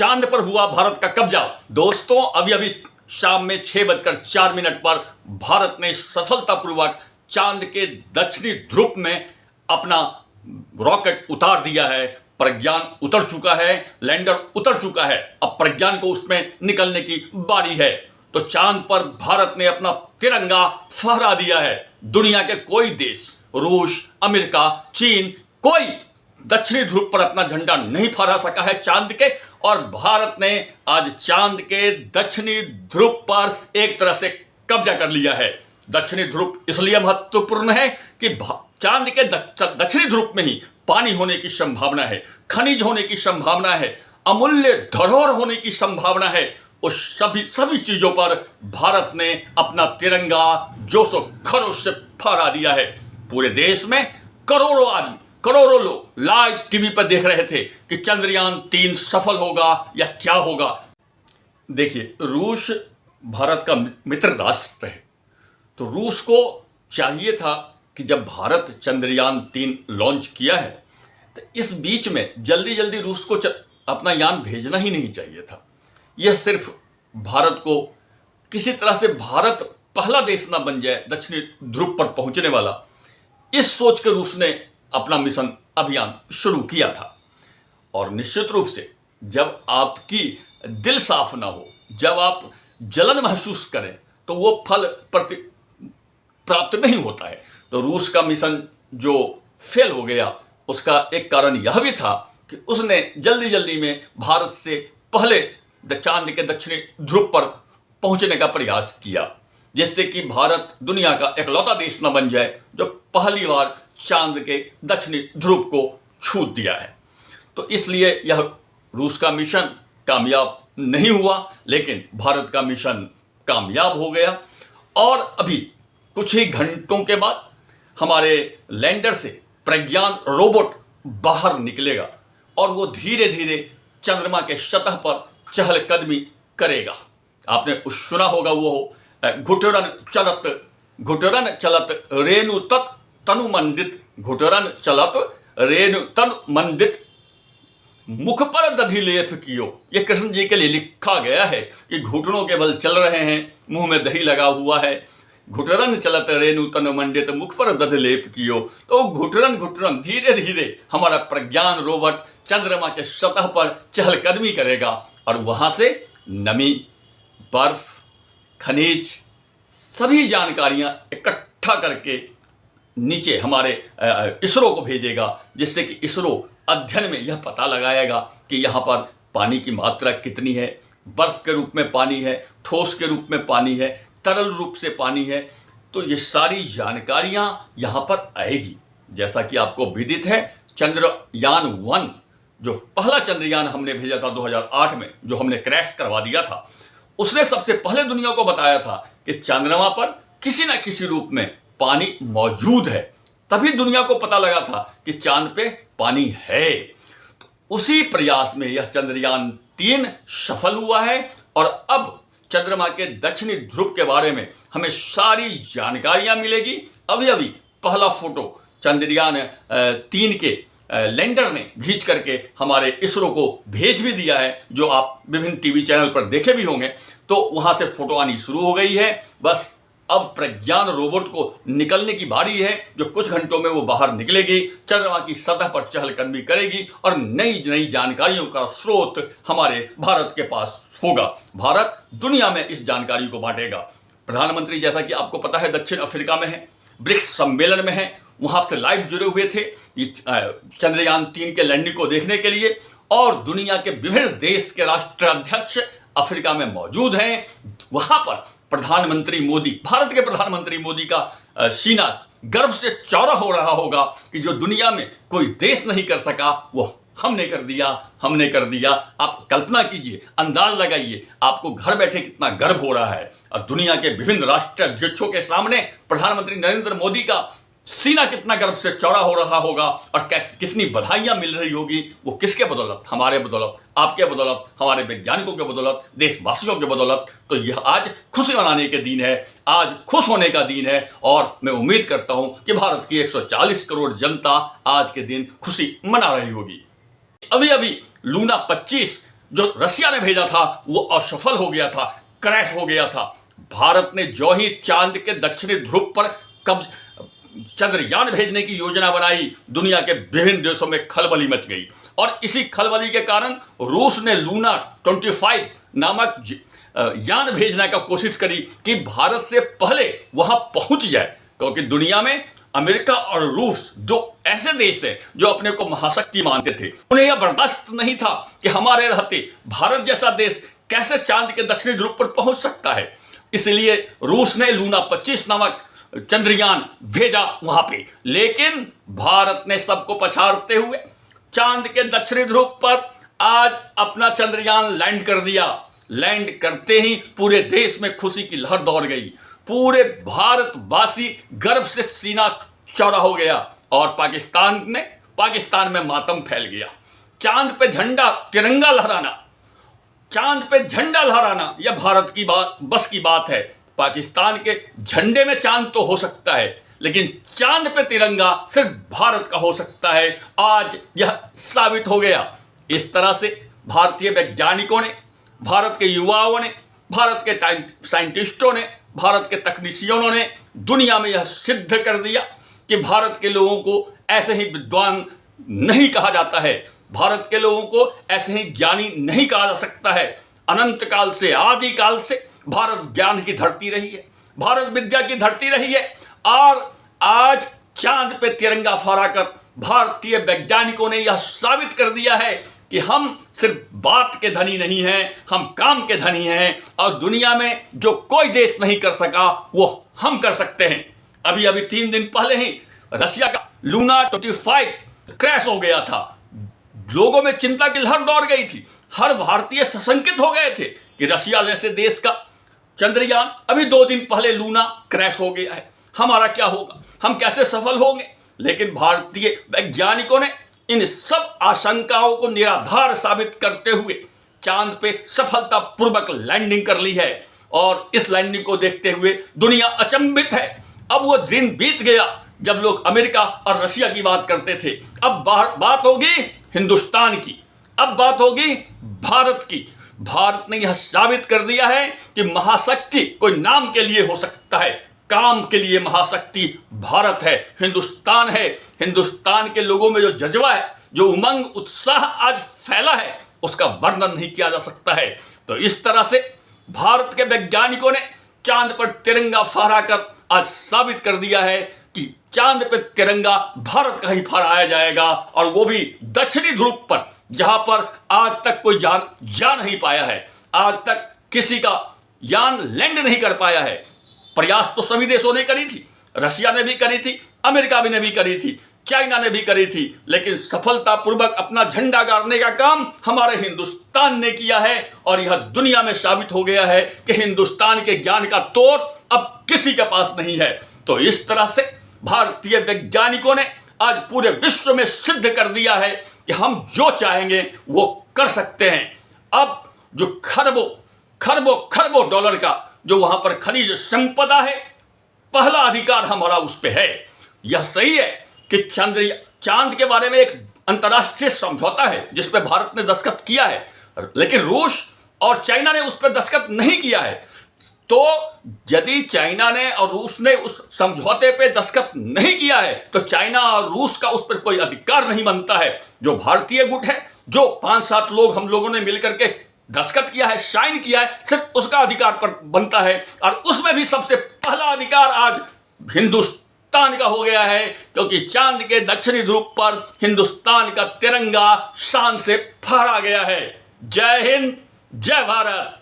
चांद पर हुआ भारत का कब्जा। दोस्तों, अभी अभी शाम में 6:04 पर भारत ने सफलतापूर्वक चांद के दक्षिणी ध्रुव में अपना रॉकेट उतार दिया है। प्रज्ञान उतर चुका है, लैंडर उतर चुका है। अब प्रज्ञान को उसमें निकलने की बारी है। तो चांद पर भारत ने अपना तिरंगा फहरा दिया है। दुनिया के कोई देश, रूस, अमेरिका, चीन, कोई दक्षिणी ध्रुव पर अपना झंडा नहीं फहरा सका है चांद के। और भारत ने आज चांद के दक्षिणी ध्रुव पर एक तरह से कब्जा कर लिया है। दक्षिणी ध्रुव इसलिए महत्वपूर्ण है कि चांद के दक्षिणी ध्रुव में ही पानी होने की संभावना है, खनिज होने की संभावना है, अमूल्य धरोहर होने की संभावना है। उस सभी चीजों पर भारत ने अपना तिरंगा जोशो खरोश से फहरा दिया है। पूरे देश में करोड़ों आदमी, करोड़ों लोग लाइव टीवी पर देख रहे थे कि चंद्रयान 3 सफल होगा या क्या होगा। देखिए, रूस भारत का मित्र राष्ट्र है, तो रूस को चाहिए था कि जब भारत चंद्रयान 3 लॉन्च किया है तो इस बीच में जल्दी जल्दी रूस को अपना यान भेजना ही नहीं चाहिए था। यह सिर्फ भारत को किसी तरह से भारत पहला देश ना बन जाए दक्षिणी ध्रुव पर पहुंचने वाला, इस सोच के रूस ने अपना मिशन अभियान शुरू किया था। और निश्चित रूप से जब आपकी दिल साफ ना हो, जब आप जलन महसूस करें, तो वो फल प्राप्त नहीं होता है। तो रूस का मिशन जो फेल हो गया, उसका एक कारण यह भी था कि उसने जल्दी जल्दी में भारत से पहले चांद के दक्षिणी ध्रुव पर पहुंचने का प्रयास किया, जिससे कि भारत दुनिया का एकलौता देश न बन जाए जो पहली बार चांद के दक्षिणी ध्रुव को छू दिया है। तो इसलिए यह रूस का मिशन कामयाब नहीं हुआ, लेकिन भारत का मिशन कामयाब हो गया। और अभी कुछ ही घंटों के बाद हमारे लैंडर से प्रज्ञान रोबोट बाहर निकलेगा और वो धीरे धीरे चंद्रमा के सतह पर चहलकदमी करेगा। आपने सुना होगा वो घुटरन चलत रेणु तत् तनु मंडित, घुटरन चलत रेणु तनु मंडित, मुख पर दधि लेप कियो। ये कृष्ण जी के लिए लिखा गया है कि घुटनों के बल चल रहे हैं, मुंह में दही लगा हुआ है। घुटरन चलत रेणु तनु मंडित, मुख पर दधि लेप कियो। तो घुटरन धीरे धीरे हमारा प्रज्ञान रोबोट चंद्रमा के सतह पर चहलकदमी करेगा और वहां से नमी, बर्फ, खनिज, सभी जानकारियां इकट्ठा करके नीचे हमारे इसरो को भेजेगा, जिससे कि इसरो अध्ययन में यह पता लगाएगा कि यहाँ पर पानी की मात्रा कितनी है, बर्फ के रूप में पानी है, ठोस के रूप में पानी है, तरल रूप से पानी है। तो ये सारी जानकारियां यहाँ पर आएगी। जैसा कि आपको विदित है, चंद्रयान 1 जो पहला चंद्रयान हमने भेजा था 2008 में, जो हमने क्रैश करवा दिया था, उसने सबसे पहले दुनिया को बताया था कि चंद्रमा पर किसी न किसी रूप में पानी मौजूद है। तभी दुनिया को पता लगा था कि चांद पे पानी है। तो उसी प्रयास में यह चंद्रयान 3 सफल हुआ है और अब चंद्रमा के दक्षिणी ध्रुव के बारे में हमें सारी जानकारियां मिलेगी। अभी अभी पहला फोटो चंद्रयान 3 के लैंडर ने खींच करके हमारे इसरो को भेज भी दिया है, जो आप विभिन्न टीवी चैनल पर देखे भी होंगे। तो वहां से फोटो आनी शुरू हो गई है। बस अब प्रज्ञान रोबोट को निकलने की बारी है, जो कुछ घंटों में वो बाहर निकलेगी, चंद्रमा की सतह पर चहलकदमी करेगी और नई नई जानकारियों का स्रोत हमारे भारत के पास होगा। भारत दुनिया में इस जानकारी को बांटेगा। प्रधानमंत्री, जैसा कि आपको पता है, दक्षिण अफ्रीका में है, ब्रिक्स सम्मेलन में है, वहां से लाइव जुड़े हुए थे चंद्रयान 3 के लैंडिंग को देखने के लिए। और दुनिया के विभिन्न देश के राष्ट्राध्यक्ष अफ्रीका में मौजूद हैं। वहां पर प्रधानमंत्री मोदी, भारत के प्रधानमंत्री मोदी का सीना गर्व से चौड़ा हो रहा होगा कि जो दुनिया में कोई देश नहीं कर सका वो हमने कर दिया। आप कल्पना कीजिए, अंदाज लगाइए, आपको घर बैठे कितना गर्व हो रहा है। और दुनिया के विभिन्न राष्ट्राध्यक्षों के सामने प्रधानमंत्री नरेंद्र मोदी का सीना कितना गर्व से चौड़ा हो रहा होगा और कितनी बधाइयां मिल रही होगी। वो किसके बदौलत? हमारे बदौलत, आपके बदौलत, हमारे वैज्ञानिकों के बदौलत, देशवासियों के बदौलत। तो यह आज खुशी मनाने के दिन है, आज खुश होने का दिन है। और मैं उम्मीद करता हूं कि भारत की 140 करोड़ जनता आज के दिन खुशी मना रही होगी। अभी अभी लूना 25 जो रसिया ने भेजा था वो असफल हो गया था, क्रैश हो गया था। भारत ने जो ही चांद के दक्षिणी ध्रुव पर कब चंद्रयान भेजने की योजना बनाई, दुनिया के विभिन्न देशों में खलबली मच गई। और इसी खलबली के कारण रूस ने लूना 25 नामक यान भेजने का कोशिश करी कि भारत से पहले वहां पहुंच जाए, क्योंकि दुनिया में अमेरिका और रूस दो ऐसे देश हैं जो अपने को महाशक्ति मानते थे। उन्हें यह बर्दाश्त नहीं था कि हमारे रहते भारत जैसा देश कैसे चांद के दक्षिणी ध्रुव पर पहुंच सकता है। इसलिए रूस ने लूना 25 नामक चंद्रयान भेजा वहां पे, लेकिन भारत ने सबको पछाड़ते हुए चांद के दक्षिणी ध्रुव पर आज अपना चंद्रयान लैंड कर दिया। लैंड करते ही पूरे देश में खुशी की लहर दौड़ गई, पूरे भारतवासी गर्व से सीना चौड़ा हो गया और पाकिस्तान में मातम फैल गया। चांद पे झंडा तिरंगा लहराना, चांद पे झंडा लहराना यह भारत की बस की बात है। पाकिस्तान के झंडे में चांद तो हो सकता है, लेकिन चांद पे तिरंगा सिर्फ भारत का हो सकता है। आज यह साबित हो गया। इस तरह से भारतीय वैज्ञानिकों ने, भारत के युवाओं ने, भारत के साइंटिस्टों ने, भारत के तकनीशियनों ने दुनिया में यह सिद्ध कर दिया कि भारत के लोगों को ऐसे ही विद्वान नहीं कहा जाता है, भारत के लोगों को ऐसे ही ज्ञानी नहीं कहा जा सकता है। अनंत काल से, आदि काल से भारत ज्ञान की धरती रही है, भारत विद्या की धरती रही है। और आज चांद पे तिरंगा फहराकर भारतीय वैज्ञानिकों ने यह साबित कर दिया है कि हम सिर्फ बात के धनी नहीं हैं, हम काम के धनी हैं। और दुनिया में जो कोई देश नहीं कर सका वो हम कर सकते हैं। अभी 3 दिन पहले ही रशिया का लूना 25 क्रैश हो गया था। लोगों में चिंता की लहर दौड़ गई थी। हर भारतीय सशंकित हो गए थे कि रशिया जैसे देश का चंद्रयान अभी 2 दिन पहले लूना क्रैश हो गया है, हमारा क्या होगा, हम कैसे सफल होंगे। लेकिन भारतीय वैज्ञानिकों ने इन सब आशंकाओं को निराधार साबित करते हुए चांद पे सफलतापूर्वक लैंडिंग कर ली है। और इस लैंडिंग को देखते हुए दुनिया अचंभित है। अब वो दिन बीत गया जब लोग अमेरिका और रशिया की बात करते थे। अब बात होगी हिंदुस्तान की, अब बात होगी भारत की। भारत ने यह साबित कर दिया है कि महाशक्ति कोई नाम के लिए हो सकता है, काम के लिए महाशक्ति भारत है, हिंदुस्तान है। हिंदुस्तान के लोगों में जो जज्बा है, जो उमंग उत्साह आज फैला है, उसका वर्णन नहीं किया जा सकता है। तो इस तरह से भारत के वैज्ञानिकों ने चांद पर तिरंगा फहराकर आज साबित कर दिया है कि चांद पर तिरंगा भारत का ही फहराया जाएगा, और वो भी दक्षिणी ध्रुव पर, जहां पर आज तक कोई जा नहीं पाया है। आज तक किसी का यान लैंड नहीं कर पाया है। प्रयास तो सभी देशों ने करी थी, रशिया ने भी करी थी, अमेरिका ने भी करी थी, चाइना ने भी करी थी, लेकिन सफलतापूर्वक अपना झंडा गाड़ने का काम हमारे हिंदुस्तान ने किया है। और यह दुनिया में साबित हो गया है कि हिंदुस्तान के ज्ञान का तोड़ अब किसी के पास नहीं है। तो इस तरह से भारतीय वैज्ञानिकों ने आज पूरे विश्व में सिद्ध कर दिया है कि हम जो चाहेंगे वो कर सकते हैं। अब जो खरबों डॉलर का जो वहां पर खनिज संपदा है, पहला अधिकार हमारा उस पे है। यह सही है कि चांद के बारे में एक अंतर्राष्ट्रीय समझौता है जिस पे भारत ने दस्तखत किया है, लेकिन रूस और चाइना ने उस पर दस्तखत नहीं किया है। तो यदि चाइना ने और रूस ने उस समझौते पे दस्तखत नहीं किया है तो चाइना और रूस का उस पर कोई अधिकार नहीं बनता है। जो भारतीय गुट है, जो 5-7 लोग हम लोगों ने मिलकर के दस्तखत किया है, साइन किया है, सिर्फ उसका अधिकार पर बनता है। और उसमें भी सबसे पहला अधिकार आज हिंदुस्तान का हो गया है, क्योंकि चांद के दक्षिणी ध्रुव पर हिंदुस्तान का तिरंगा शान से फहरा गया है। जय हिंद, जय भारत।